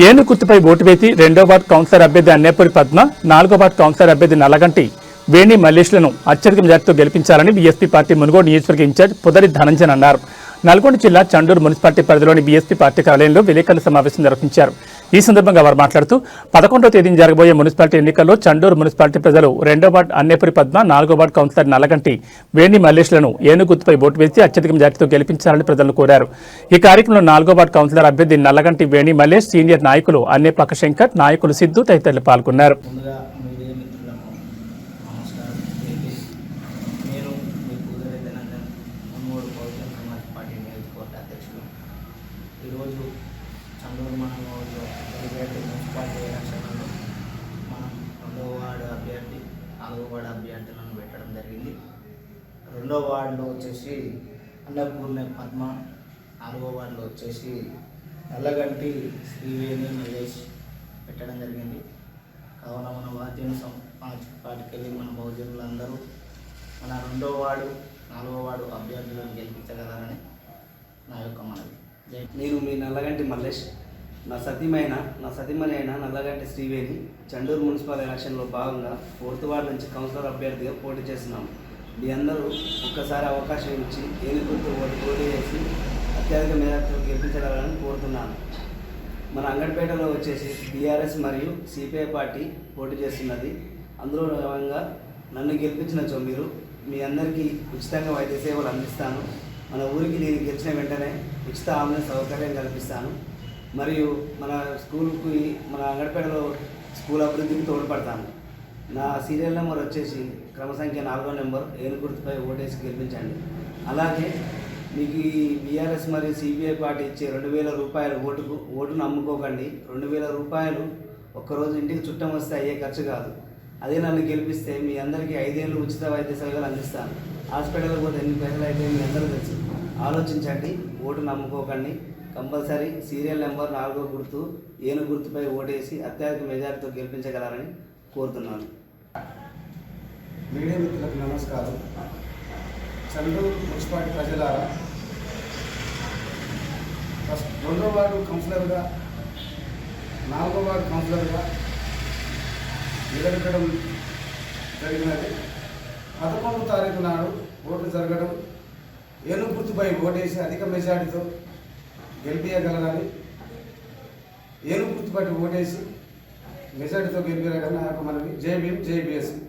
ఏను గుర్తుపై ఓటు వేసి 2వ వార్డు కౌన్సిలర్ అభ్యర్థి అన్నేపూరి పద్మ, 4వ వార్డు కౌన్సిలర్ అభ్యర్థి నల్లగంటి వేణి మల్లేష్లను అత్యధిక మెజార్టీతో గెలిపించాలని బీఎస్పీ పార్టీ మునుగోడు నియోజకవర్గ ఇన్ఛార్జ్ పుదరి ధనంజన్ అన్నారు. నల్గొండ జిల్లా చండూరు మున్సిపాలిటీ పరిధిలోని బీఎస్పీ పార్టీ కార్యాలయంలో విలేకరుల సమావేశం నిర్వహించారు. ఈ సందర్భంగా వారు మాట్లాడుతూ 11వ తేదీన జరగబోయే మున్సిపాలిటీ ఎన్నికల్లో చండూరు మున్సిపాలిటీ ప్రజలు 2వ వార్డు అన్నేపూరి పద్మ, 4వ వార్డు కౌన్సిలర్ నల్లగంటి వేణి మల్లేష్లను ఏను గుర్తుపై ఓటు వేసి అత్యధిక మెజార్టీతో గెలిపించాలని ప్రజలను కోరారు. ఈ కార్యక్రమంలో 4వ వార్డు కౌన్సిలర్ అభ్యర్థి నల్లగంటి వేణి మల్లేష్, సీనియర్ నాయకులు అన్నేపక్క శంకర్, నాయకులు సిద్ధు తదితరులు పాల్గొన్నారు. ఈరోజు చండూరు మండలంలో మున్సిపాలిటీ ఎలక్షన్లలో మనం 2వ వార్డు అభ్యర్థి, 4వ వార్డు అభ్యర్థులను పెట్టడం జరిగింది. 2వ వార్డులో వచ్చేసి అన్నపూర్ణ పద్మ, 4వ వార్డులో వచ్చేసి నల్లగంటి శ్రీవేణి మల్లేష్ పెట్టడం జరిగింది. కావున మన బహుజన పార్టీకి వెళ్ళి మన బహుజనులందరూ మన 2వ వార్డు, 4వ వార్డు అభ్యర్థులను గెలిపించగలరని నా యొక్క మనవి. నేను మీ నల్లగంటి మల్లేష్, నా సతీమణి అయిన నల్లగంటి శ్రీవేణి చండూరు మున్సిపల్ ఎలక్షన్లో భాగంగా 4వ వార్డు నుంచి కౌన్సిలర్ అభ్యర్థిగా పోటీ చేస్తున్నాం. మీ అందరూ ఒక్కసారి అవకాశం ఇచ్చి ఏనుగుర్తు పోటీ చేసి అత్యధిక మెజార్టీతో గెలిపించగలరని కోరుతున్నాను. మన అంగడిపేటలో వచ్చేసి బీఆర్ఎస్ మరియు సిపిఐ పార్టీ పోటీ చేస్తున్నది. అందులో భాగంగా నన్ను గెలిపించినచో మీరు మీ అందరికీ ఉచితంగా వైద్య సేవలు అందిస్తాను. మన ఊరికి నేను గెలిచిన వెంటనే ఉచిత అంబులెన్స్ సౌకర్యం కల్పిస్తాను. మరియు మన స్కూల్కి, మన అంగడిపేటలో స్కూల్ అభివృద్ధికి తోడ్పడతాను. నా సీరియల్ నెంబర్ వచ్చేసి క్రమసంఖ్య 4వ నెంబర్, ఏను గుర్తుపై ఓటేసి గెలిపించండి. అలాగే మీకు ఈ బీఆర్ఎస్ మరియు సిపిఐ పార్టీ ఇచ్చే 2,000 రూపాయలు ఓటును అమ్ముకోకండి. 2,000 రూపాయలు ఒక్కరోజు ఇంటికి చుట్టం వస్తే అయ్యే ఖర్చు కాదు. అదే నన్ను గెలిపిస్తే మీ అందరికీ 5 ఏళ్ళు ఉచిత వైద్య సేవలు అందిస్తాను. హాస్పిటల్కి పోతే ఎన్ని పైసలు అయితే మీ అందరూ తెలుసు. ఆలోచించండి, ఓటు నమ్ముకోకండి. కంపల్సరీ సీరియల్ నెంబర్ 4వ గుర్తు, ఏను గుర్తుపై ఓటేసి అత్యధిక మెజార్టీతో గెలిపించగలరని కోరుతున్నాను. మీడియా మిత్రులకు నమస్కారం. చండూరు మున్సిపాలిటీ ప్రజలారా, 2వ వార్డు కౌన్సిలర్గా, 4వ వార్డు కౌన్సిలర్గా నిలబెట్టడం జరిగినది. 11వ తారీఖు నాడు ఓట్లు జరగడం, ఏను గుర్తుపై ఓటేసి అధిక మెజార్టీతో గెలిపించగలరని, ఏను గుర్తుపై ఓటేసి మెజార్టీతో గెలిపించగలని నాకు మనవి. జై భీమ్, జై బీఎస్పీ.